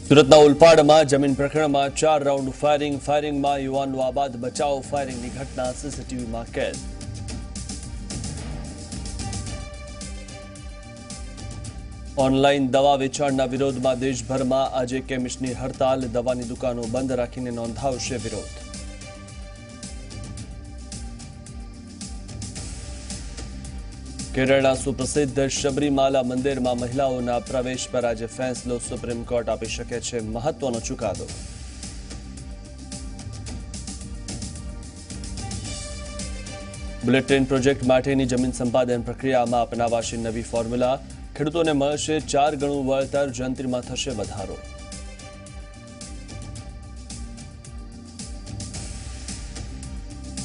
સુરતના ઓલપાડમાં જમીન પ્રકરણમાં 4 રાઉન્ડ ફાયરિંગમાં યુવાનનો આબાદ બચાવ, ફાયરિંગની ઘટના સીસીટીવીમાં કેદ. ઓનલાઈન દવા વેચાણના વિરોધમાં દેશભરમાં આજે કેમિસ્ટની હડતાલ, દવાની દુકાનો બંધ રાખીને નોંધાવશે વિરોધ. કેરળના સુપ્રસિદ્ધ શબરીમાલા મંદિરમાં મહિલાઓના પ્રવેશ પર આજે ફેંસલો, સુપ્રીમ કોર્ટ આપી શકે છે મહત્વનો ચુકાદો. બુલેટિન પ્રોજેક્ટ માટેની જમીન સંપાદન પ્રક્રિયામાં અપનાવાશે નવી ફોર્મ્યુલા, ખેડૂતોને મળશે 4 ગણું વળતર, જંત્રીમાં થશે વધારો.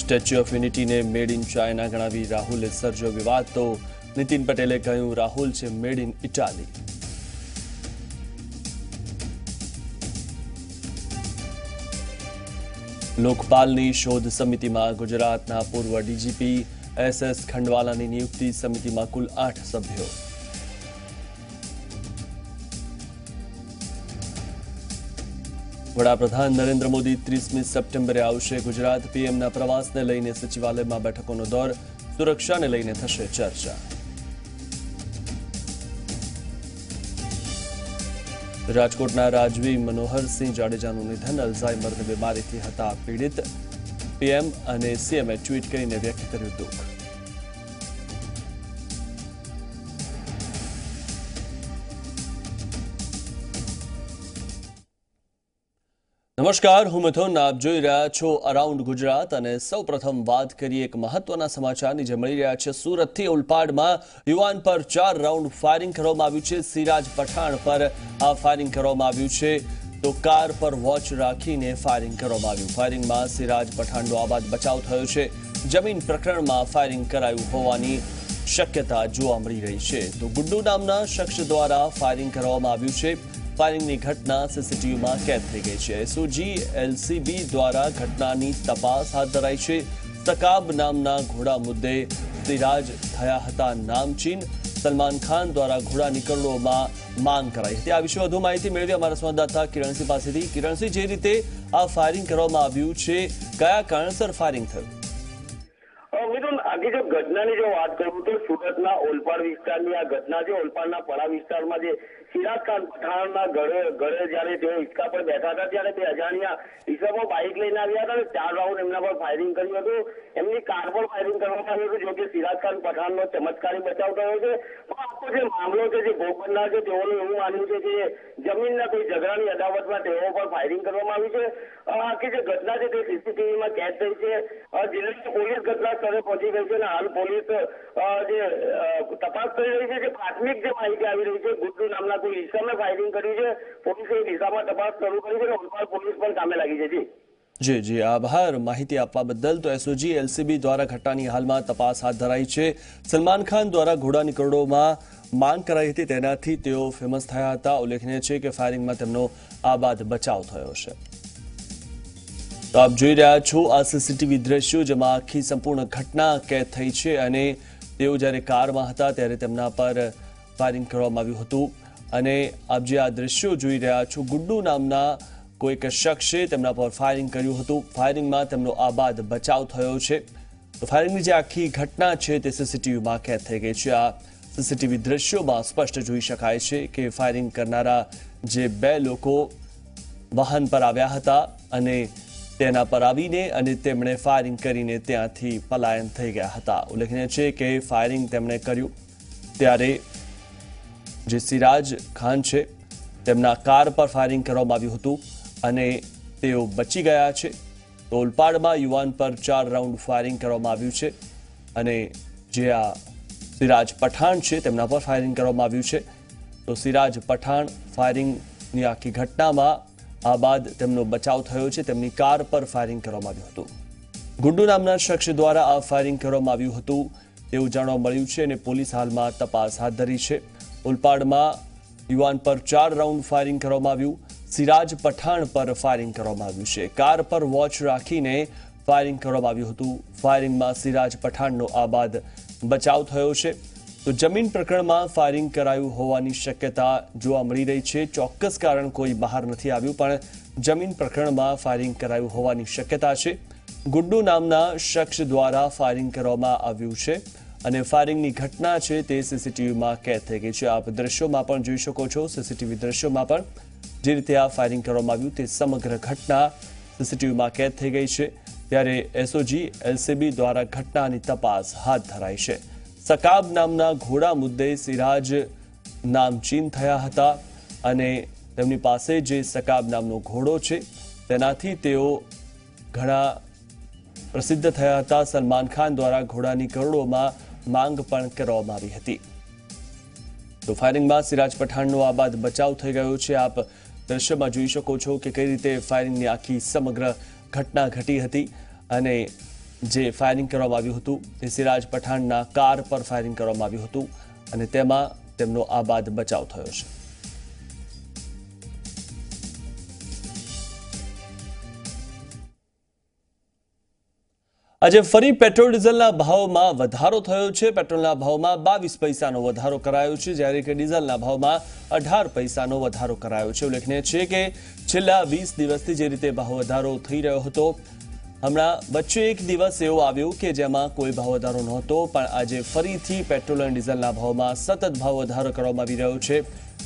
સ્ટેચ્યુ ઓફ યુનિટીને મેડ ઇન ચાઇના ગણાવી રાહુલે સર્જ્યો વિવાદ, તો નીતિન પટેલે કહ્યું રાહુલ છે મેડ ઇન ઇટાલી. લોકપાલની શોધ સમિતિમાં ગુજરાતના પૂર્વ ડીજીપી SS ખંડવાલાની નિયુક્તિ, સમિતિમાં કુલ 8 સભ્યો. વડાપ્રધાન નરેન્દ્ર મોદી 30મી સપ્ટેમ્બરે આવશે ગુજરાત, પીએમના પ્રવાસને લઈને સચિવાલયમાં બેઠકોનો દોર, સુરક્ષાને લઈને થશે ચર્ચા. રાજકોટના રાજવી મનોહરસિંહ જાડેજાનું નિધન, અલ્ઝાઇમરની બીમારીથી હતા પીડિત, પીએમ અને સીએમએ ટ્વીટ કરીને વ્યક્ત કર્યું દુઃખ. નમસ્કાર, હું મિથુન, આપ જોઈ રહ્યા છો અરાઉન્ડ ગુજરાત અને સૌપ્રથમ વાત કરીએ એક મહત્વના સમાચારની જે મળી રહ્યા છે. સુરતથી ઓલપાડમાં યુવાન પર 4 રાઉન્ડ ફાયરિંગ કરવામાં આવ્યું છે. સિરાજ પઠાણ પર આ ફાયરિંગ કરવામાં આવ્યું છે, તો કાર પર વોચ રાખીને ફાયરિંગ કરવામાં આવ્યું. ફાયરિંગમાં સિરાજ પઠાણનો આબાદ બચાવ થયો છે. જમીન પ્રકરણમાં ફાયરિંગ કરાયું હોવાની શક્યતા જોવા મળી રહી છે. તો ગુડ્ડુ નામના શખ્સ દ્વારા ફાયરિંગ કરવામાં આવ્યું છે. ફાયરિંગની ઘટના સીસીટીવીમાં કેદ થઈ ગઈ છે. એસઓજી એલસીબી દ્વારા ઘટનાની તપાસ હાથ ધરાઈ છે. સકાબ નામના ઘોડા મુદ્દે સિરાજ થયા હતા નામચીન. સલમાન ખાન દ્વારા ઘોડાની કરોડોમાં માંગ કરાઈ હતી. આ વિશે વધુ માહિતી મેળવી અમારા સંવાદદાતા કિરણસિંહ પાસેથી. કિરણસિંહ, જે રીતે આ ફાયરિંગ કરવામાં આવ્યું છે, કયા કારણસર ફાયરિંગ થયું? મિથુન, આખી જો ઘટનાની જો વાત કરું તો સુરતના ઓલપાડ વિસ્તારની આ ઘટના છે. ઓલપાડના પડા વિસ્તારમાં જે સિરાજ ખાન પઠાણના ઘરે જયારે તેઓ હિંચકા પર બેઠા હતા ત્યારે 2 અજાણ્યા ઈસમો બાઇક લઈને આવ્યા હતા અને 4 રાઉન્ડ એમના પર ફાયરિંગ કર્યું હતું. એમની કાર પર ફાયરિંગ કરવામાં આવ્યું હતું, જો કે સિરાજ ખાન પઠાણનો ચમત્કારી બચાવ થયો છે. પણ આખો જે મામલો છે, જે ભોગ બનનાર છે તેઓનું એવું માનવું છે કે જમીનના કોઈ ઝઘડાની અદાવતમાં તેઓ પર ફાયરિંગ કરવામાં આવી છે. આખી જે ઘટના છે તે સીસીટીવીમાં કેદ થઈ છે. જિલ્લા પોલીસ ઘટના સ્થળે પહોંચી ગઈ છે અને હાલ પોલીસ જે તપાસ કરી રહી છે. જે પ્રાથમિક જે માહિતી આવી રહી છે, ગુડ્ડુ નામના કોઈ ઈસમે ફાયરિંગ કર્યું છે. પોલીસે એ દિશામાં તપાસ શરૂ કરી છે અને ઓલપાડ પોલીસ પણ કામે લાગી છે. જી, આભાર માહિતી આપવા બદલ. તો એસઓજી એલસીબી દ્વારા ઘટનાની હાલમાં તપાસ હાથ ધરાઈ છે. સલમાન ખાન દ્વારા ઘોડાની કરોડોમાં માંગ કરાઈ હતી, તેનાથી તેઓ ફેમસ થયા હતા. ઉલ્લેખનીય છે કે ફાયરિંગમાં તેમનો આબાદ બચાવ થયો છે. તો આપ જોઈ રહ્યા છો આ સીસીટીવી દ્રશ્યો, જેમાં આખી સંપૂર્ણ ઘટના કેદ થઈ છે અને તેઓ જ્યારે કારમાં હતા ત્યારે તેમના પર ફાયરિંગ કરવામાં આવ્યું હતું. અને આપ જે આ દ્રશ્યો જોઈ રહ્યા છો, ગુડ્ડુ નામના કોઈક શખ્સે તેમના પર ફાયરિંગ કર્યું હતું. ફાયરિંગમાં તેમનો આબાદ બચાવ થયો છે. તો ફાયરિંગની જે આખી ઘટના છે તે સીસીટીવીમાં કેદ થઈ ગઈ છે. આ સીસીટીવી દ્રશ્યોમાં સ્પષ્ટ જોઈ શકાય છે કે ફાયરિંગ કરનારા જે 2 લોકો વાહન પર આવ્યા હતા અને તેના પર આવીને અને તેમણે ફાયરિંગ કરીને ત્યાંથી પલાયન થઈ ગયા હતા. ઉલ્લેખનીય છે કે ફાયરિંગ તેમણે કર્યું ત્યારે જે સિરાજ ખાન છે તેમના કાર પર ફાયરિંગ કરવામાં આવ્યું હતું અને તેઓ બચી ગયા છે. તો ઓલપાડમાં યુવાન પર 4 રાઉન્ડ ફાયરિંગ કરવામાં આવ્યું છે અને જે આ સિરાજ પઠાણ છે તેમના પર ફાયરિંગ કરવામાં આવ્યું છે. તો સિરાજ પઠાણ ફાયરિંગની આખી ઘટનામાં આ બાદ તેમનો બચાવ થયો છે. તેમની કાર પર ફાયરિંગ કરવામાં આવ્યું હતું. ગુડ્ડુ નામના શખ્સ દ્વારા આ ફાયરિંગ કરવામાં આવ્યું હતું તેવું જાણવા મળ્યું છે અને પોલીસ હાલમાં તપાસ હાથ ધરી છે. ઓલપાડમાં યુવાન પર 4 રાઉન્ડ ફાયરિંગ કરવામાં આવ્યું. સિરાજ પઠાણ પર ફાયરિંગ કરવામાં આવ્યું છે. કાર પર વોચ રાખીને ફાયરિંગ કરવામાં આવ્યું હતું. ફાયરિંગમાં સિરાજ પઠાણનો આબાદ બચાવ થયો છે. તો જમીન પ્રકરણમાં ફાયરિંગ કરાયું હોવાની શક્યતા જોવા મળી રહી છે। ચોક્કસ કારણ કોઈ બહાર નથી આવ્યું, પણ જમીન પ્રકરણમાં ફાયરિંગ કરાયું હોવાની શક્યતા છે। ગુડ્ડુ નામના શખ્સ દ્વારા ફાયરિંગ કરવામાં આવ્યું છે અને ફાયરિંગની ઘટના છે તે સીસીટીવીમાં કેદ થઈ ગઈ છે। આપ દ્રશ્યોમાં પણ જોઈ શકો છો। સીસીટીવી દ્રશ્યોમાં પણ જે રીતે આ ફાયરિંગ કરવામાં આવ્યું તે સમગ્ર ઘટના સીસીટીવીમાં કેદ થઈ ગઈ છે। ત્યારે એસઓજી એલસીબી દ્વારા ઘટનાની તપાસ હાથ ધરાઈ છે। સકાબ નામના ઘોડા મુદ્દે સિરાજ નામચીન થયા હતા અને તેમની પાસે જે સકાબ નામનો ઘોડો છે તેનાથી તેઓ ઘણા પ્રસિદ્ધ થયા હતા। સલમાન ખાન દ્વારા ઘોડાની કરોડોમાં માંગ પણ કરવામાં આવી હતી। તો ફાયરિંગમાં સિરાજ પઠાણનો આ બાદ બચાવ થઈ ગયો છે। આપ દ્રશ્યમાં જોઈ શકો છો કે કઈ રીતે ફાયરિંગની આખી સમગ્ર ઘટના ઘટી હતી અને જે ફાયરિંગ કરવામાં આવ્યું હતું તે સિરાજ પઠાણના કાર પર ફાયરિંગ કરવામાં આવ્યું હતું અને તેમાં તેમનો આ બાદ બચાવ થયો છે। આજે ફરી પેટ્રોલ ડીઝલના ભાવમાં વધારો થયો છે। પેટ્રોલના ભાવમાં 22 પૈસાનો વધારો કરાયો છે, જ્યારે કે ડીઝલના ભાવમાં 18 પૈસાનો વધારો કરાયો છે। ઉલ્લેખનીય છે કે છેલ્લા 20 દિવસથી જે રીતે ભાવ વધારો થઈ રહ્યો હતો, હમણાં વચ્ચે એક દિવસ એવો આવ્યો કે જેમાં કોઈ ભાવ વધારો નહોતો, પણ આજે ફરીથી પેટ્રોલ અને ડીઝલના ભાવમાં સતત ભાવ વધારો કરવામાં આવી રહ્યો છે।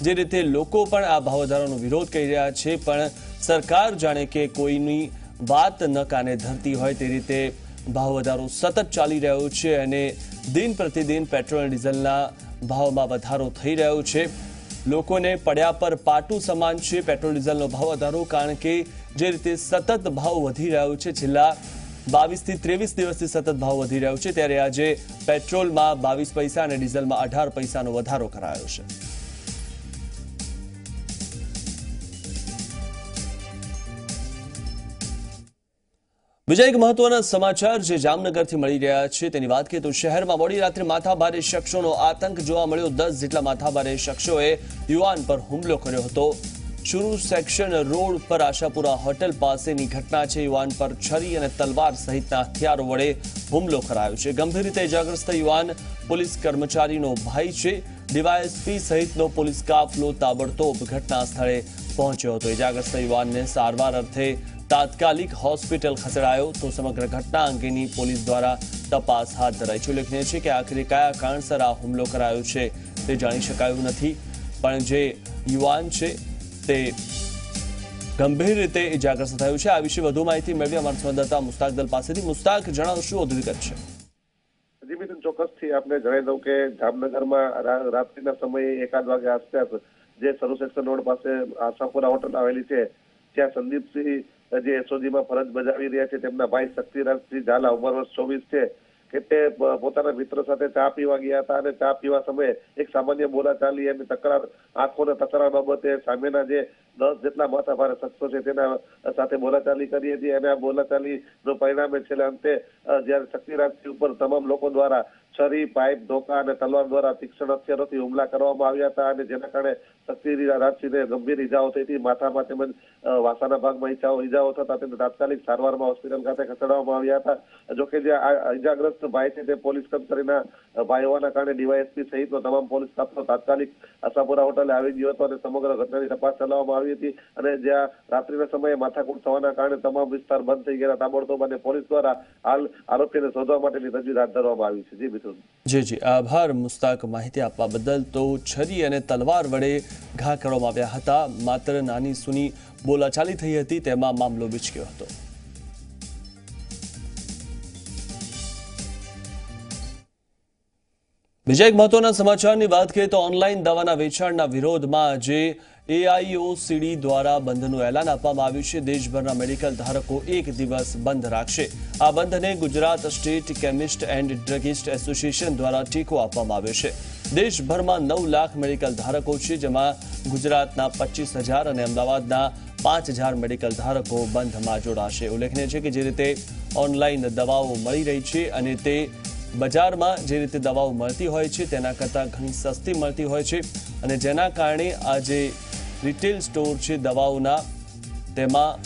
જે રીતે લોકો પણ આ ભાવ વધારાનો વિરોધ કરી રહ્યા છે, પણ સરકાર જાણે કે કોઈની વાત ન કાને ધરતી હોય તે રીતે ભાવ વધારો સતત ચાલી રહ્યો છે અને દિન પ્રતિદિન પેટ્રોલ અને ડીઝલના ભાવમાં વધારો થઈ રહ્યો છે। લોકોને પડ્યા પર પાટું સમાન છે પેટ્રોલ ડીઝલનો ભાવ વધારો, કારણ કે જે રીતે સતત ભાવ વધી રહ્યો છે, છેલ્લા 22 થી 23 દિવસથી સતત ભાવ વધી રહ્યો છે, ત્યારે આજે પેટ્રોલમાં 22 પૈસા અને ડીઝલમાં 18 પૈસાનો વધારો કરાયો છે। બીજા એક મહત્વના સમાચાર જે જામનગરથી મળી રહ્યા છે તેની વાત કરીએ તો શહેરમાં મોડી રાત્રે માથાભારે શખ્સોનો આતંક જોવા મળ્યો। 10 જેટલા માથાભારે શખ્સોએ યુવાન પર હુમલો કર્યો હતો। શુરુ સેક્શન રોડ પર આશાપુરા હોટેલ પાસેની ઘટના છે। યુવાન પર છરી અને તલવાર સહિતના હથિયારો વડે હુમલો કરાયો છે। ગંભીર રીતે ઇજાગ્રસ્ત યુવાન પોલીસ કર્મચારીનો ભાઈ છે। ડીવાયએસપી સહિતનો પોલીસ કાફલો તાબડતોબ ઘટના સ્થળે પહોંચ્યો હતો। ઇજાગ્રસ્ત યુવાનને સારવાર અર્થે તાત્કાલિક હોસ્પિટલ ખસેડાયો તો સમગ્ર ઘટના અંગેની પોલીસ દ્વારા તપાસ હાથ ધરાઈ છે। ઉલ્લેખનીય છે કે આખરે કયા કારણસર આ હુમલો કરાયો છે તે જાણી શકાયું નથી, પણ જે યુવાન છે તે ગંભીર રીતે ઇજાગ્રસ્ત થયું છે। આ વિશે વધુ માહિતી મેળવી અમારા સંવાદદાતા મુસ્તાક દલ પાસેથી। મુસ્તાક, જણાવો શું વધુ વિગત છે? જી મિથુન, ચોક્કસથી આપને જણાવી દઉં કે જામનગરમાં રાત્રિના સમયે 1 વાગે આસપાસ જે સરૂ સેક્શન રોડ પાસે આશાપુરા હોટલ આવેલી છે, ત્યાં સંદીપસિંહ જે એસઓજીમાં ફરજ બજાવી રહ્યા છે, તેમના ભાઈ શક્તિરાજસિંહ ઝાલા, ઉંમર વર્ષ 24 છે, કે તે પોતાના મિત્ર સાથે ચા પીવા ગયા હતા અને ચા પીવા સમયે એક સામાન્ય બોલાચાલી અને તકરાર, આંખોના તકરાર બાબતે સામેના જે 10 જેટલા માથાભારે શખ્સો છે તેના સાથે બોલાચાલી કરી હતી અને આ બોલાચાલીનું પરિણામે છેલ્લે અંતે જ્યારે શક્તિરાજસિંહ ઉપર તમામ લોકો દ્વારા છરી, પાઇપ, ધોકા અને તલવાર દ્વારા તીક્ષ્ણ હથિયારોથી હુમલા કરવામાં આવ્યા હતા અને જેના કારણે શક્તિરાજસિંહને ગંભીર ઈજાઓ થઈ હતી। માથામાં તેમજ વાસાના ભાગમાં ઈજાઓ થતા તેને તાત્કાલિક સારવારમાં હોસ્પિટલ ખાતે ખસેડવામાં આવ્યા હતા। જોકે જે ઈજાગ્રસ્ત ભાઈ છે તે પોલીસ કર્મચારીના ભાઈ હોવાના કારણે ડીવાયએસપી સહિતનો તમામ પોલીસ કાફલો તાત્કાલિક આશાપુરા હોટલે આવી ગયો હતો અને સમગ્ર ઘટનાની તપાસ ચલાવવામાં આવી હતી અને જ્યાં રાત્રિના સમયે માથાકૂટ થવાના કારણે તમામ વિસ્તાર બંધ થઈ ગયા તાબડતોબ અને પોલીસ દ્વારા હાલ આરોપીને શોધવા માટેની તજવીજ હાથ ધરવામાં આવી છે। જી મિથુન। જી, આભાર મુસ્તાક માહિતી આપવા બદલ। તો છરી અને તલવાર વડે ઘા કરવામાં આવ્યા હતા। માત્ર નાની સૂની બોલાચાલી થઈ હતી, તેમાં મામલો વિચક્યો હતો। બીજા એક મહત્વના સમાચારની વાત કરીએ તો ઓનલાઈન દવાના વેચાણના વિરોધમાં આજે એઆઈઓસીડી દ્વારા બંધનું એલાન આપવામાં આવ્યું છે। દેશભરના મેડિકલ ધારકો 1 દિવસ બંધ રાખશે। આ બંધને Gujarat state chemist and druggist association દ્વારા ટેકો આપવામાં આવ્યો છે। દેશભરમાં 9 લાખ મેડિકલ ધારકો છે, જેમાં ગુજરાતના 25,000 અને અમદાવાદના 5,000 મેડિકલ ધારકો બંધમાં જોડાશે। ઉલ્લેખનીય છે કે જે રીતે ઓનલાઈન દવાઓ મળી રહી છે અને તે બજારમાં જે રીતે દવાઓ મળતી હોય છે તેના કરતાં ઘણી સસ્તી મળતી હોય છે અને જેના કારણે આ જે રિટેલ સ્ટોર છે દવાઓના, તેમાં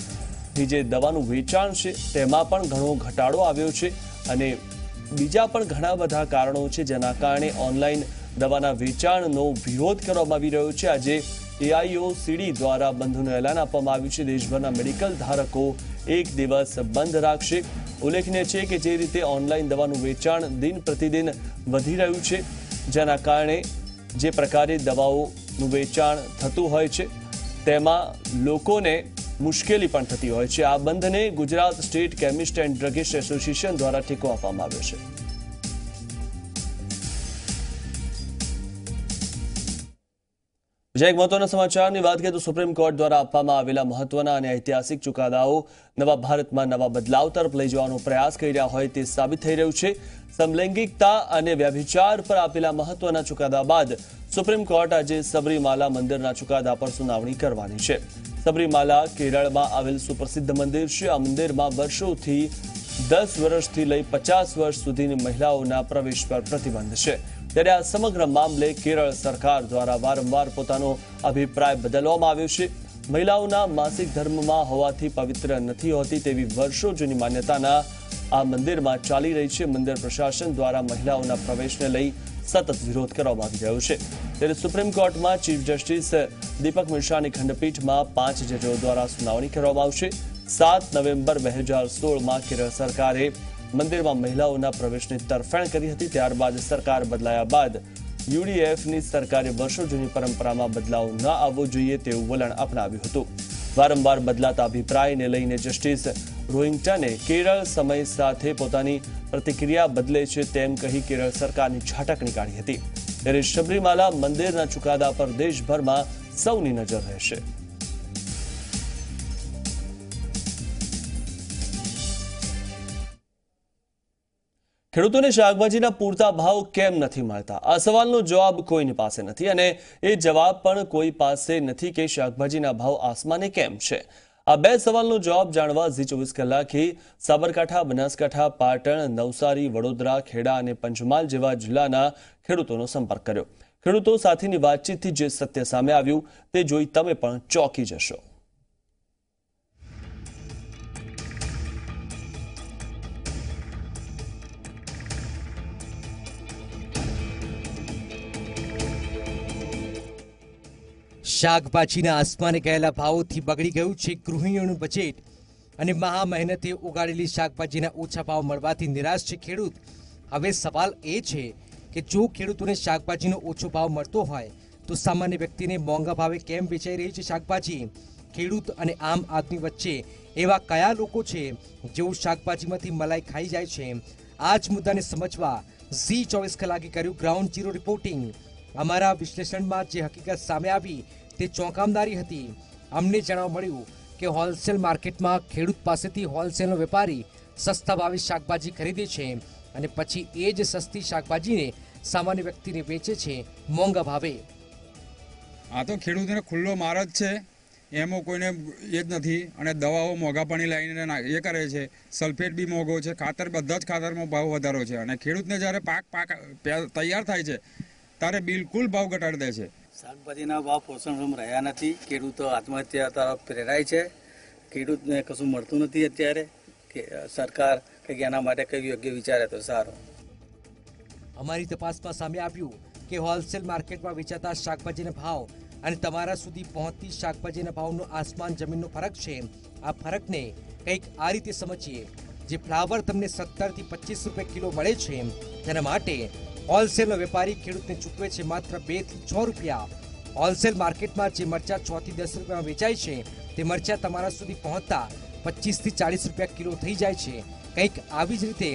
જે દવાનું વેચાણ છે તેમાં પણ ઘણો ઘટાડો આવ્યો છે અને બીજા પણ ઘણા બધા કારણો છે જેના કારણે ઓનલાઈન દવાના વેચાણનો વિરોધ કરવામાં આવી રહ્યો છે। આજે AIOCD દ્વારા બંધનું એલાન આપવામાં આવ્યું છે। દેશભરના મેડિકલ ધારકો એક દિવસ બંધ રાખશે। ઉલ્લેખનીય છે કે જે રીતે ઓનલાઈન દવાનું વેચાણ દિન પ્રતિદિન વધી રહ્યું છે, જેના કારણે જે પ્રકારે દવાઓનું વેચાણ થતું હોય છે તેમાં લોકોને મુશ્કેલી પણ થતી હોય છે। આ બંધને Gujarat state chemist and druggist association દ્વારા ટેકો આપવામાં આવ્યો છે। બીજા એક મહત્વના સમાચારની વાત કરીએ તો સુપ્રીમ કોર્ટ દ્વારા આપવામાં આવેલા મહત્વના અને ઐતિહાસિક ચુકાદાઓ નવા ભારતમાં નવા બદલાવ તરફ લઈ જવાનો પ્રયાસ કરી રહ્યા હોય તે સાબિત થઈ રહ્યું છે। સમલૈંગિકતા અને વ્યભિચાર પર આપેલા મહત્વના ચુકાદા બાદ સુપ્રીમ કોર્ટ આજે સબરીમાલા મંદિરના ચુકાદા પર સુનાવણી કરવાની છે। સબરીમાલા કેરળમાં આવેલ સુપ્રસિદ્ધ મંદિર છે। આ મંદિરમાં વર્ષોથી 10 વર્ષથી લઈ 50 વર્ષ સુધીની મહિલાઓના પ્રવેશ પર પ્રતિબંધ છે। ત્યારે આ સમગ્ર મામલે કેરળ સરકાર દ્વારા વારંવાર પોતાનો અભિપ્રાય બદલવામાં આવ્યો છે। મહિલાઓના માસિક ધર્મમાં હોવાથી પવિત્ર નથી હોતી તેવી વર્ષો જૂની માન્યતાના આ મંદિરમાં ચાલી રહી છે। મંદિર પ્રશાસન દ્વારા મહિલાઓના પ્રવેશને લઈ સતત વિરોધ કરવામાં આવી રહ્યો છે। ત્યારે સુપ્રીમ કોર્ટમાં ચીફ જસ્ટિસ દીપક મિશ્રાની ખંડપીઠમાં 5 જજો દ્વારા સુનાવણી કરવામાં આવશે। 7 નવેમ્બર 2016માં કેરળ સરકારે મંદિરમાં મહિલાઓના પ્રવેશની તરફેણ કરી હતી। ત્યારબાદ સરકાર બદલાયા બાદ UDFની સરકારે વર્ષો જૂની પરંપરામાં બદલાવ ન આવવો જોઈએ તેવું વલણ અપનાવ્યું હતું। વારંવાર બદલાતા અભિપ્રાયને લઈને જસ્ટિસ રોહિંગ્ટને કેરળ સમય સાથે પોતાની પ્રતિક્રિયા બદલે છે તેમ કહી કેરળ સરકારની ઝાટકણી કાઢી હતી। ત્યારે સબરીમાલા મંદિરના ચુકાદા પર દેશભરમાં સૌની નજર રહેશે। ખેડૂતોને શાકભાજીના પૂરતા ભાવ કેમ નથી મળતા? આ સવાલનો જવાબ કોઈની પાસે નથી અને એ જવાબ પણ કોઈ પાસે નથી કે શાકભાજીના ભાવ આસમાને કેમ છે। આ બે સવાલનો જવાબ જાણવા ઝી 24 કલાકે સાબરકાંઠા, બનાસકાંઠા, પાટણ, નવસારી, વડોદરા, ખેડા અને પંચમહાલ જેવા જિલ્લાના ખેડૂતોનો સંપર્ક કર્યો। ખેડૂતો સાથેની વાતચીતથી જે સત્ય સામે આવ્યું તે જોઈ તમે પણ ચોંકી જશો। શાકભાજીના આસમાને ગયેલા ભાવોથી બગડી ગયું છે ગૃહિણીઓનું બજેટ અને મહા મહેનતે ઉગાડેલી શાકભાજીના ઓછા ભાવ મળવાથી નિરાશ છે ખેડૂત। હવે સવાલ એ છે કે જો ખેડૂતોને શાકભાજીનો ઓછો ભાવ મળતો હોય તો સામાન્ય વ્યક્તિને મોંઘા ભાવે કેમ વેચાઈ રહી છે શાકભાજી? ખેડૂત અને આમ આદમી વચ્ચે એવા કયા લોકો છે જેઓ શાકભાજીમાંથી મલાઈ ખાઈ જાય છે? આ જ મુદ્દાને સમજવા ઝી 24 કલાકે કર્યું ગ્રાઉન્ડ ઝીરો રિપોર્ટિંગ। અમારા વિશ્લેષણમાં જે હકીકત સામે આવી તે ચોંકાવનારી હતી। અમને જાણવા મળ્યું કે હોલસેલ માર્કેટમાં ખેડૂત પાસેથી હોલસેલનો વેપારી સસ્તા ભાવે શાકભાજી ખરીદે છે અને પછી એ જ સસ્તી શાકભાજીને સામાન્ય વ્યક્તિને વેચે છે મોંઘા ભાવે। આ તો ખેડૂતોને ખુલ્લો માર જ છે, એમાં કોઈને એ જ નથી। અને દવાઓ મોંઘા પાણી લાવીને એ કરે છે, સલ્ફેટ બી મોંઘો છે, ખાતર બધા જ ખાતરમાં ભાવ વધારો છે અને ખેડૂતને જ્યારે પાક તૈયાર થાય છે ત્યારે બિલકુલ ભાવ ઘટાડી દે છે। શાકભાજીના ભાવ પોષણક્ષમ રહ્યા નથી, ખેડૂતો આત્મહત્યા તરફ પ્રેરાય છે। ખેડૂતને કશું મળતું નથી અત્યારે કે સરકાર કંઈક એના માટે કંઈક યોગ્ય વિચારે તો સારું। અમારી તપાસમાં સામે આવ્યું કે હોલસેલ માર્કેટમાં વેચાતા શાકભાજીના ભાવ અને તમારા સુધી પહોંચતી શાકભાજીના ભાવનો આસમાન જમીનનો ફરક છે। આ ફરકને કંઈક આ રીતે સમજીએ। જે ફ્લાવર તમને 17 થી 25 રૂપિયા કિલો મળે છે તેના માટે હોલસેલનો વેપારી ખેડૂતને ચૂકવે છે માત્ર 2 થી 6 રૂપિયા। હોલસેલ માર્કેટમાં જે મરચા 6 થી 10 રૂપિયામાં વેચાય છે તે મરચા તમારા સુધી પહોંચતા 25 થી 40 રૂપિયા કિલો થઈ જાય છે। કંઈક આવી જ રીતે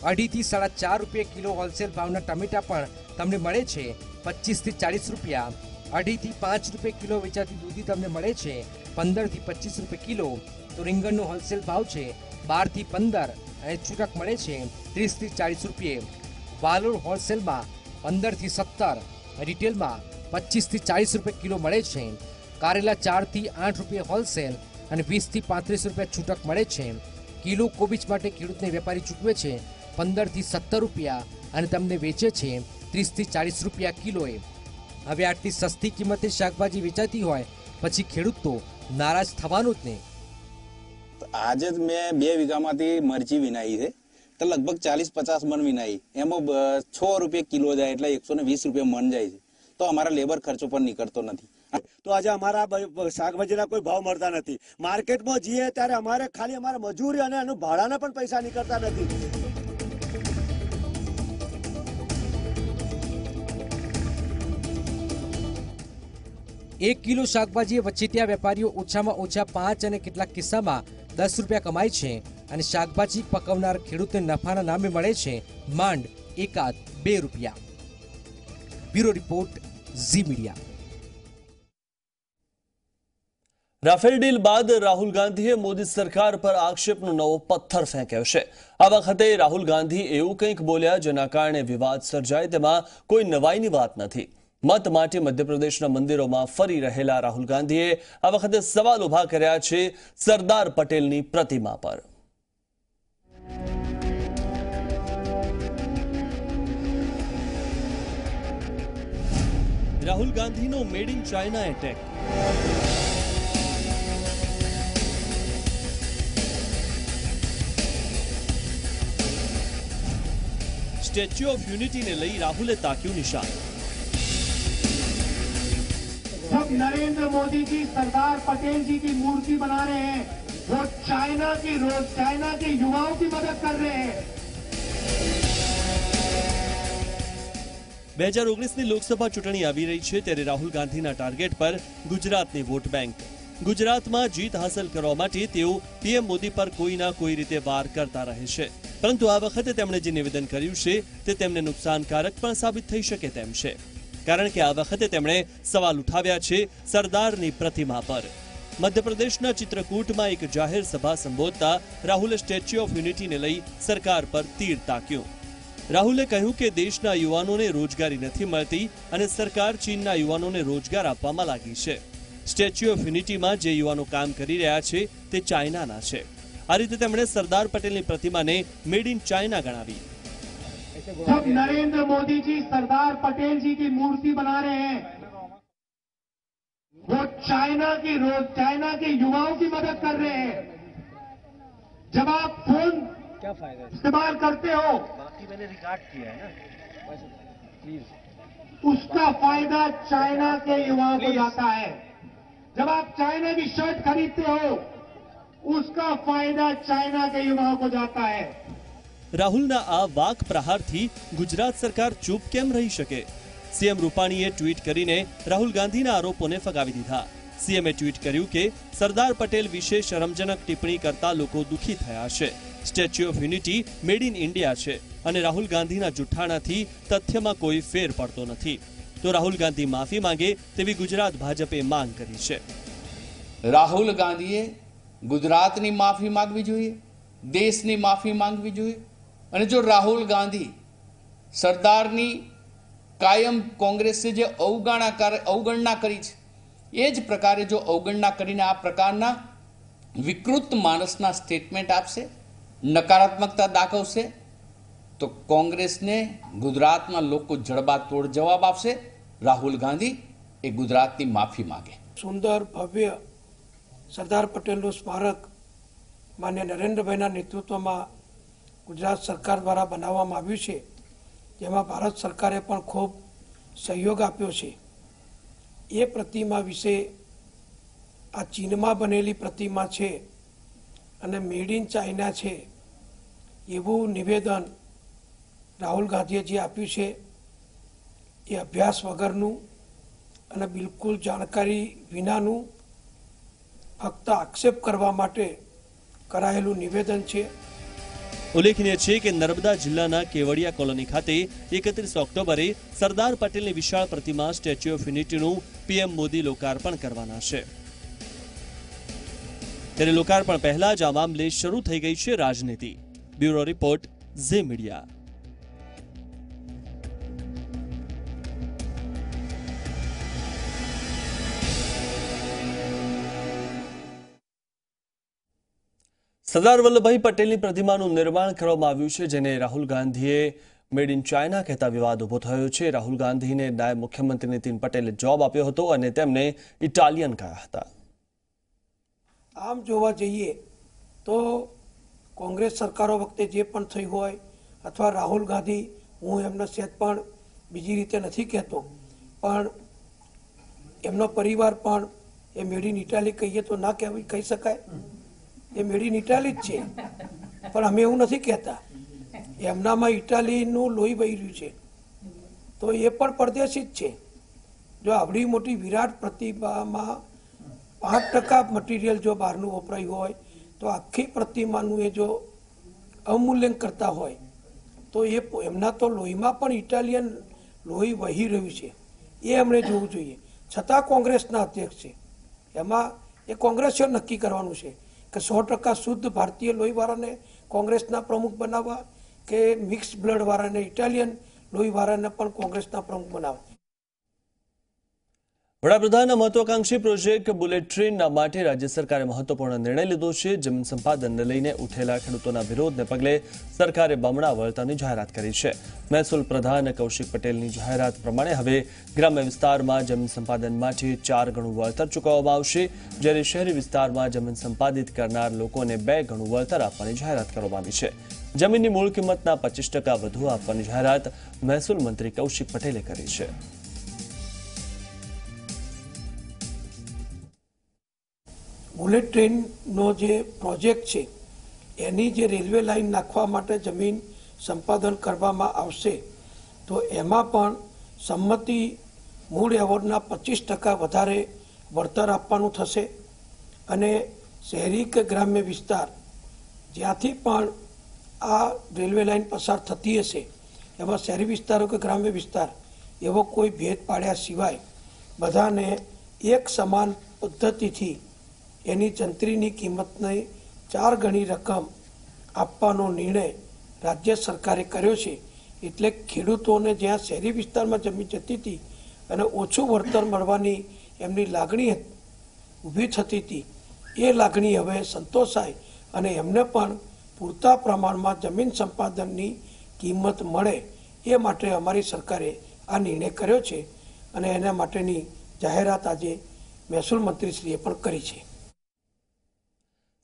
2.5 થી 4.5 રૂપિયા કિલો હોલસેલ ભાવના ટમેટા પણ તમને મળે છે 25 થી 40 રૂપિયા। 2.5 થી 5 રૂપિયા કિલો વેચાતી દૂધી તમને મળે છે 15 થી 25 રૂપિયા કિલો। તો રીંગણનો હોલસેલ ભાવ છે 12 થી 15 અને છૂટક મળે છે 30 થી 40 રૂપિયા। વાલોર હોલસેલમાં 15 થી 17, રિટેલમાં 25 થી 40 રૂપિયા કિલો મળે છે। કારેલા 4 થી 8 રૂપિયા હોલસેલ અને 20 થી 35 રૂપિયા છૂટક મળે છે। કિલો કોબીજ માટે ખેડૂતને વેપારી ચૂકવે છે 15 થી 17 રૂપિયા અને તમને વેચે છે 30 થી 40 રૂપિયા કિલોએ। હવે આટલી સસ્તી કિંમતે શાકભાજી વેચાતી હોય પછી ખેડૂત તો નારાજ થવાનો જ ને। આજે મેં 2 વીઘામાંથી મરચી વિનાઈ છે, તો લગભગ 40-50 મણ વિનાઈ એમાં 6 રૂપિયા કિલો જાય એટલે 120 રૂપિયા મણ જાય છે, તો અમારા લેબર ખર્ચો પણ નીકળતો નથી। તો આજે અમારા શાકભાજીના કોઈ ભાવ મળતા નથી। માર્કેટમાં જઈએ ત્યારે અમારે ખાલી અમારા મજૂરી અને એનું ભાડાના પણ પૈસા નીકળતા નથી। 1 કિલો શાકભાજી વચ્ચેટિયા વેપારીઓ ઓછામાં ઓછા 5 અને કેટલાક કિસ્સામાં 10 રૂપિયા કમાય છે અને શાકભાજી પકવનાર ખેડૂતને નફાના નામે મળે છે માંડ 1-2 રૂપિયા। Bureau report, Zee media. Rafale deal બાદ રાહુલ ગાંધીએ મોદી સરકાર પર આક્ષેપનો નવો પથ્થર ફેંક્યો છે। આ વખતે રાહુલ ગાંધી એવું કંઈક બોલ્યા જેના કારણે વિવાદ સર્જાય તેમાં કોઈ નવાઈની વાત નથી। મત માટે મધ્યપ્રદેશના મંદિરોમાં ફરી રહેલા રાહુલ ગાંધીએ આ વખતે સવાલ ઉભા કર્યા છે સરદાર પટેલની પ્રતિમા પર। રાહુલ ગાંધીનો made in China attack. Statue of યુનિટીને લઈ રાહુલે તાક્યું નિશાન। जब नरेंद्र मोदी जी सरदार पटेल जी की मूर्ति बना रहे हैं, वो चाइना के युवाओं की मदद कर रहे हैं। 2019ની લોકસભા ચૂંટણી આવી રહી છે ત્યારે રાહુલ ગાંધીના ટાર્ગેટ પર ગુજરાતની વોટ બેંક। ગુજરાતમાં જીત હાંસલ કરવા માટે તેઓ પીએમ મોદી પર કોઈના કોઈ રીતે વાર કરતા રહે છે, પરંતુ આ વખતે તેમણે જે નિવેદન કર્યું છે તે તેમને નુકસાનકારક પણ સાબિત થઈ શકે તેમ છે, કારણ કે આ વખતે તેમણે સવાલ ઉઠાવ્યા છે સરદારની પ્રતિમા પર। મધ્યપ્રદેશના ચિત્રકૂટમાં એક જાહેર સભા સંબોધતા રાહુલે સ્ટેચ્યુ ઓફ યુનિટીને લઈ સરકાર પર તીર તાક્યું। રાહુલે કહ્યું કે દેશના યુવાનોને રોજગારી નથી મળતી અને સરકાર ચીનના યુવાનોને રોજગાર આપવામાં લાગી છે। સ્ટેચ્યુ ઓફ યુનિટીમાં જે યુવાનો કામ કરી રહ્યા છે તે ચાઇનાના છે। આ રીતે તેમણે સરદાર પટેલની પ્રતિમાને મેડ ઇન ચાઇના ગણાવી। जब नरेंद्र मोदी जी सरदार पटेल जी की मूर्ति बना रहे हैं, वो चाइना के युवाओं की मदद कर रहे हैं। जब आप फोन इस्तेमाल करते हो, मैंने रिकॉर्ड किया है ना, प्लीज, उसका फायदा चाइना के युवाओं को जाता है। जब आप चाइना की शर्ट खरीदते हो, उसका फायदा चाइना के युवाओं को जाता है। રાહુલના આ વાક પ્રહારથી ગુજરાત સરકાર ચૂપ કેમ રહી શકે? સીએમ રૂપાણીએ ટ્વીટ કરીને રાહુલ ગાંધીના આરોપોને ફગાવી દીધા। સીએમએ ટ્વીટ કર્યું કે સરદાર પટેલ વિશે શરમજનક ટિપ્પણી કરતા લોકો દુઃખી થયા છે। Statue of unity made in India છે અને રાહુલ ગાંધીના જુઠ્ઠાણાથી તથ્યમાં કોઈ ફેર પડતો નથી, તો રાહુલ ગાંધી માફી માંગે તેવી ગુજરાત ભાજપે માંગ કરી છે। રાહુલ ગાંધીએ ગુજરાતની માફી માંગવી જોઈએ, દેશની માફી માંગવી જોઈએ। અને જો રાહુલ ગાંધી સરદારની કાયમ કોંગ્રેસે જે અવગણના કરી છે એ જ પ્રકારે જો અવગણના કરીને આ પ્રકારના વિકૃત માણસના સ્ટેટમેન્ટ આપશે, નકારાત્મકતા દાખવશે, તો કોંગ્રેસને ગુજરાતના લોકો જડબાતોડ જવાબ આપશે। રાહુલ ગાંધી એ ગુજરાતની માફી માગે। સુંદર ભવ્ય સરદાર પટેલનું સ્મારક માન્ય નરેન્દ્રભાઈના નેતૃત્વમાં ગુજરાત સરકાર દ્વારા બનાવવામાં આવ્યું છે, જેમાં ભારત સરકારે પણ ખૂબ સહયોગ આપ્યો છે। એ પ્રતિમા વિશે આ ચીનમાં બનેલી પ્રતિમા છે અને મેડ ઇન ચાઇના છે એવું નિવેદન રાહુલ ગાંધીએ જે આપ્યું છે એ અભ્યાસ વગરનું અને બિલકુલ જાણકારી વિનાનું ફક્ત આક્ષેપ કરવા માટે કરાયેલું નિવેદન છે। ઉલ્લેખનીય છે કે નર્મદા જિલ્લાના કેવડિયા કોલોની ખાતે 31 ઓક્ટોબરે સરદાર પટેલની વિશાળ પ્રતિમા સ્ટેચ્યુ ઓફ યુનિટીનું પીએમ મોદી લોકાર્પણ કરવાના છે। ત્યારે લોકાર્પણ પહેલા જ આ મામલે શરૂ થઈ ગઈ છે રાજનીતિ। Bureau report, Zee media. Sardar Vallabhbhai પટેલની પ્રતિમાનું નિર્માણ કરવામાં આવ્યું છે, જેને રાહુલ ગાંધીએ મેડ ઇન ચાઇના કહેતા વિવાદ ઉભો થયો છે। રાહુલ ગાંધીને નાયબ મુખ્યમંત્રી નીતિન પટેલે જવાબ આપ્યો હતો અને તેમને ઇટાલિયન કહ્યા હતા। આમ જોવા જઈએ તો કોંગ્રેસ સરકારો વખતે જે પણ થયું હોય અથવા રાહુલ ગાંધી, હું એમનો સહેજ પણ બીજી રીતે નથી કહેતો, પણ એમનો પરિવાર પણ એ મેડ ઇન ઇટાલી કહીએ તો ના કહી શકાય, એ મેડ ઇન ઇટાલી જ છે, પણ અમે એવું નથી કહેતા. એમનામાં ઇટાલીનું લોહી વહી રહ્યું છે, તો એ પણ પરદેશી જ છે. જો આવડી મોટી વિરાટ પ્રતિમામાં 5% મટીરિયલ જો બહારનું વપરાયું હોય તો આખી પ્રતિમાનું એ જો અવમૂલ્યન કરતા હોય તો એ એમના તો લોહીમાં પણ ઇટાલિયન લોહી વહી રહ્યું છે, એ એમણે જોવું જોઈએ. છતાં કોંગ્રેસના અધ્યક્ષ છે, એમાં એ કોંગ્રેસીઓ નક્કી કરવાનું છે કે 100% શુદ્ધ ભારતીય લોહીવાળાને કોંગ્રેસના પ્રમુખ બનાવવા કે મિક્સ બ્લડવાળાને, ઇટાલિયન લોહીવાળાને પણ કોંગ્રેસના પ્રમુખ બનાવવા. વડાપ્રધાનના મહત્વાકાંક્ષી પ્રોજેક્ટ બુલેટ ટ્રેનના માટે રાજ્ય સરકારે મહત્વપૂર્ણ નિર્ણય લીધો છે. જમીન સંપાદનને લઈને ઉઠેલા ખેડૂતોના વિરોધને પગલે સરકારે બમણા વળતરની જાહેરાત કરી છે. મહેસૂલ પ્રધાન કૌશિક પટેલની જાહેરાત પ્રમાણે હવે ગ્રામ્ય વિસ્તારમાં જમીન સંપાદન માટે 4 ગણું વળતર ચૂકવવામાં આવશે, જ્યારે શહેરી વિસ્તારમાં જમીન સંપાદિત કરનાર લોકોને 2 ગણું વળતર આપવાની જાહેરાત કરવામાં આવી છે. જમીનની મૂળ કિંમતના 25% વધુ આપવાની જાહેરાત મહેસૂલ મંત્રી કૌશિક પટેલે કરી છે. બુલેટ ટ્રેનનો જે પ્રોજેક્ટ છે એની જે રેલવે લાઇન નાખવા માટે જમીન સંપાદન કરવામાં આવશે, તો એમાં પણ સંમતિ મૂળ એવોર્ડના 25% વધારે વળતર આપવાનું થશે. અને શહેરી કે ગ્રામ્ય વિસ્તાર જ્યાંથી પણ આ રેલવે લાઇન પસાર થતી હશે, એમાં શહેરી વિસ્તારો કે ગ્રામ્ય વિસ્તાર એવો કોઈ ભેદ પાડ્યા સિવાય બધાને એક સમાન પદ્ધતિથી એની જંત્રીની કિંમતની 4 ગણી રકમ આપવાનો નિર્ણય રાજ્ય સરકારે કર્યો છે. એટલે ખેડૂતોને જ્યાં શહેરી વિસ્તારમાં જમીન જતી હતી અને ઓછું વળતર મળવાની એમની લાગણી ઊભી થતી હતી, એ લાગણી હવે સંતોષાય અને એમને પણ પૂરતા પ્રમાણમાં જમીન સંપાદનની કિંમત મળે એ માટે અમારી સરકારે આ નિર્ણય કર્યો છે અને એના માટેની જાહેરાત આજે મહેસૂલ મંત્રીશ્રીએ પણ કરી છે.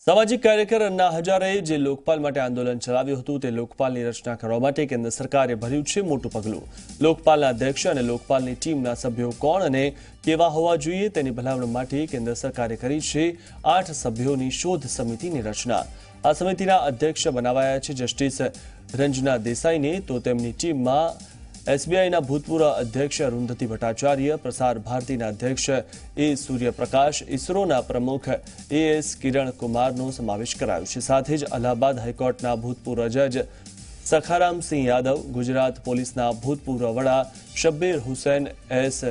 સામાજિક કાર્યકર અન્ના હજારેએ જે લોકપાલ માટે આંદોલન ચલાવ્યું હતું તે લોકપાલની રચના કરવા માટે કેન્દ્ર સરકારે ભર્યું છે મોટું પગલું. લોકપાલના અધ્યક્ષ અને લોકપાલની ટીમના સભ્યો કોણ અને કેવા હોવા જોઈએ તેની ભલામણ માટે કેન્દ્ર સરકારે કરી છે 8 સભ્યોની શોધ સમિતિની રચના. આ સમિતિના અધ્યક્ષ બનાવાયા છે જસ્ટિસ રંજના દેસાઈને, તો તેમની ટીમમાં એસબીઆઈના ભૂતપૂર્વ અધ્યક્ષ અરુંધતી ભટ્ટાચાર્ય, પ્રસાર ભારતીના અધ્યક્ષ એ સૂર્યપ્રકાશ, ઇસરોના પ્રમુખ એએસ કિરણ કુમારનો સમાવેશ કરાયો છે. સાથે જ અલ્હાબાદ હાઈકોર્ટના ભૂતપૂર્વ જજ સખારામસિંહ યાદવ, ગુજરાત પોલીસના ભૂતપૂર્વ વડા શબ્બીર હુસૈન એસ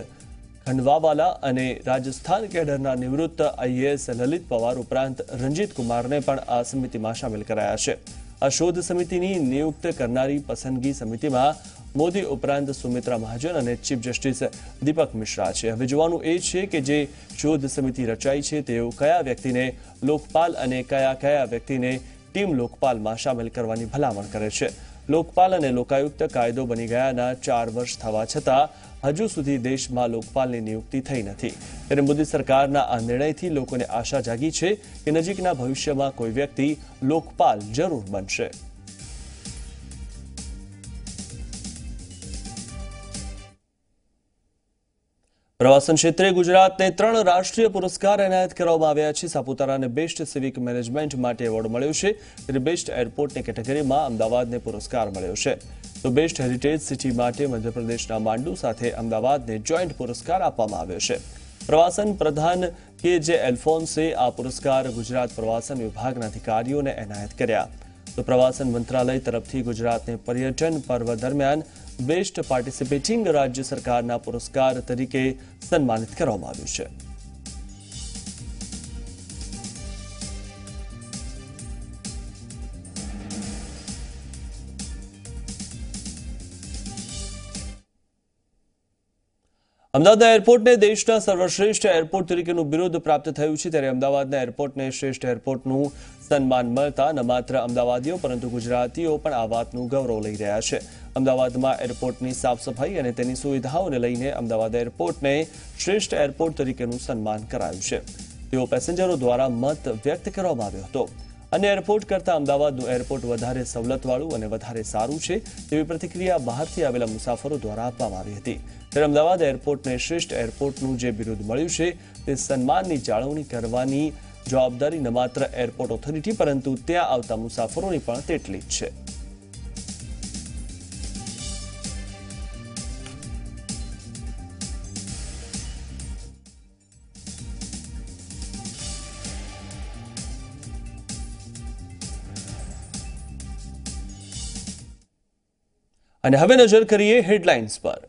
ખંડવાવાલા અને રાજસ્થાન કેડરના નિવૃત્ત આઈએએસ લલિત પવાર ઉપરાંત રંજીત કુમારને પણ આ સમિતિમાં સામેલ કરાયા છે. આ શોધ સમિતિની નિયુક્ત કરનારી પસંદગી સમિતિમાં મોદી ઉપરાંત સુમિત્રા મહાજન અને ચીફ જસ્ટિસ દીપક મિશ્રા છે. હવે જોવાનું એ છે કે જે શોધ સમિતિ રચાઈ છે તેઓ કયા વ્યક્તિને લોકપાલ અને કયા વ્યક્તિને ટીમ લોકપાલમાં સામેલ કરવાની ભલામણ કરે છે. લોકપાલ અને લોકાયુક્ત કાયદો બની ગયાના 4 વર્ષ થવા છતાં હજુ સુધી દેશમાં લોકપાલની નિયુક્તિ થઈ નથી. ત્યારે મોદી સરકારના આ નિર્ણયથી લોકોને આશા જાગી છે કે નજીકના ભવિષ્યમાં કોઈ વ્યક્તિ લોકપાલ જરૂર બનશે. પ્રવાસન ક્ષેત્રે ગુજરાતને 3 રાષ્ટ્રીય પુરસ્કાર એનાયત કરવામાં આવ્યા છે. સાપુતારાને બેસ્ટ સિવિક મેનેજમેન્ટ માટે એવોર્ડ મળ્યો છે, ત્યારે બેસ્ટ એરપોર્ટની કેટેગરીમાં અમદાવાદને પુરસ્કાર મળ્યો છે. તો બેસ્ટ હેરિટેજ સિટી માટે મધ્યપ્રદેશના માંડુ સાથે અમદાવાદને જોઈન્ટ પુરસ્કાર આપવામાં આવ્યો છે. પ્રવાસન પ્રધાન કે.જે. એલ્ફોન્સે આ પુરસ્કાર ગુજરાત પ્રવાસન વિભાગના અધિકારીઓને એનાયત કર્યા. તો પ્રવાસન મંત્રાલય તરફથી ગુજરાતને પર્યટન પર્વ દરમિયાન બેસ્ટ પાર્ટિસિપેટિંગ રાજ્ય સરકારના પુરસ્કાર તરીકે સન્માનિત કરવામાં આવ્યું છે. અમદાવાદના એરપોર્ટને દેશના સર્વશ્રેષ્ઠ એરપોર્ટ તરીકેનું બિરુદ પ્રાપ્ત થયું છે. ત્યારે અમદાવાદના એરપોર્ટને શ્રેષ્ઠ એરપોર્ટનું સન્માન મળતા ન માત્ર અમદાવાદીઓ પરંતુ ગુજરાતીઓ પણ આ વાતનું ગૌરવ લઈ રહ્યા છે. અમદાવાદમાં એરપોર્ટની સાફ સફાઈ અને તેની સુવિધાઓને લઈને અમદાવાદ એરપોર્ટને શ્રેષ્ઠ એરપોર્ટ તરીકેનું સન્માન કરાયું છે. તેઓ પેસેન્જરો દ્વારા મત વ્યક્ત કરવામાં આવ્યો હતો. અન્ય એરપોર્ટ કરતાં અમદાવાદનું એરપોર્ટ વધારે સવલતવાળું અને વધારે સારું છે તેવી પ્રતિક્રિયા બહારથી આવેલા મુસાફરો દ્વારા આપવામાં આવી હતી. ત્યારે અમદાવાદ એરપોર્ટને શ્રેષ્ઠ એરપોર્ટનું જે બિરુદ મળ્યું છે તે સન્માનની જાળવણી કરવાની જવાબદારી ન માત્ર એરપોર્ટ ઓથોરિટી પરંતુ ત્યાં આવતા મુસાફરોની પણ તેટલી જ છે. અને હવે નજર કરીએ હેડલાઇન્સ પર.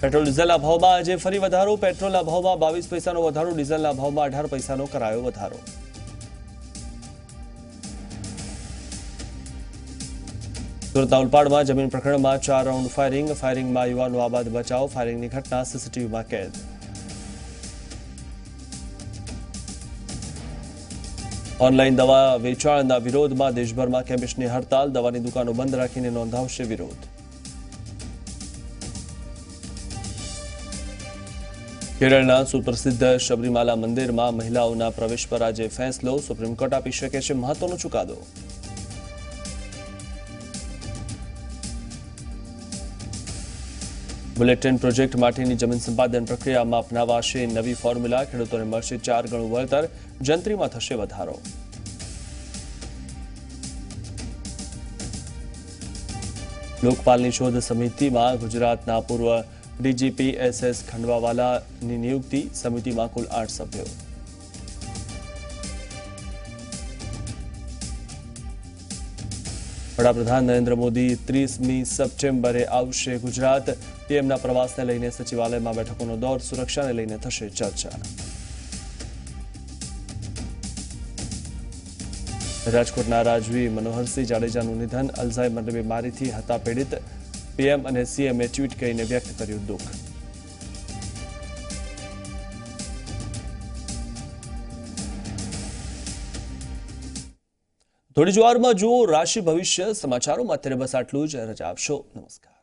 પેટ્રોલ ડીઝલના ભાવમાં આજે ફરી વધારો. પેટ્રોલના ભાવમાં 22 પૈસાનો વધારો, ડીઝલના ભાવમાં 18 પૈસાનો કરાયો વધારો. સુરતના ઉલપાડમાં જમીન પ્રકરણમાં 4 રાઉન્ડ ફાયરિંગમાં યુવાનો આબાદ બચાવ. ફાયરિંગની ઘટના સીસીટીવીમાં કેદ. ઓનલાઈન દવા વેચાણના વિરોધમાં દેશભરમાં કેમિસ્ટની હડતાલ. દવાની દુકાનો બંધ રાખીને નોંધાવશે વિરોધ. કેરળના સુપ્રસિદ્ધ શબરીમાલા મંદિરમાં મહિલાઓના પ્રવેશ પર આજે ફેંસલો. સુપ્રીમ કોર્ટ આપી શકે છે મહત્વનો ચુકાદો. બુલેટિન પ્રોજેક્ટ માટેની જમીન સંપાદન પ્રક્રિયામાં અપનાવાશે નવી ફોર્મ્યુલા. ખેડૂતોને મળશે 4 ગણું વળતર. જંત્રીમાં થશે વધારો. લોકપાલની શોધ સમિતિમાં ગુજરાતના પૂર્વ ડીજીપી SS ખંડવાવાલાની નિયુક્તિ. સમિતિમાં કુલ 8 સભ્યો. વડાપ્રધાન નરેન્દ્ર મોદી 30મી સપ્ટેમ્બરે આવશે ગુજરાત. પીએમના પ્રવાસને લઈને સચિવાલયમાં બેઠકોનો દોર. સુરક્ષાને લઈને થશે ચર્ચા. રાજકોટના રાજવી મનોહરસિંહ જાડેજાનું નિધન. અલ્ઝાઇમરની બીમારીથી હતા પીડિત. પીએમ અને સીએમએ ટ્વીટ કરીને વ્યક્ત કર્યું દુઃખ. થોડી જ વારમાં જુઓ રાશિ ભવિષ્ય સમાચારોમાં. અત્યારે બસ આટલું જ. રજા આપશો. નમસ્કાર.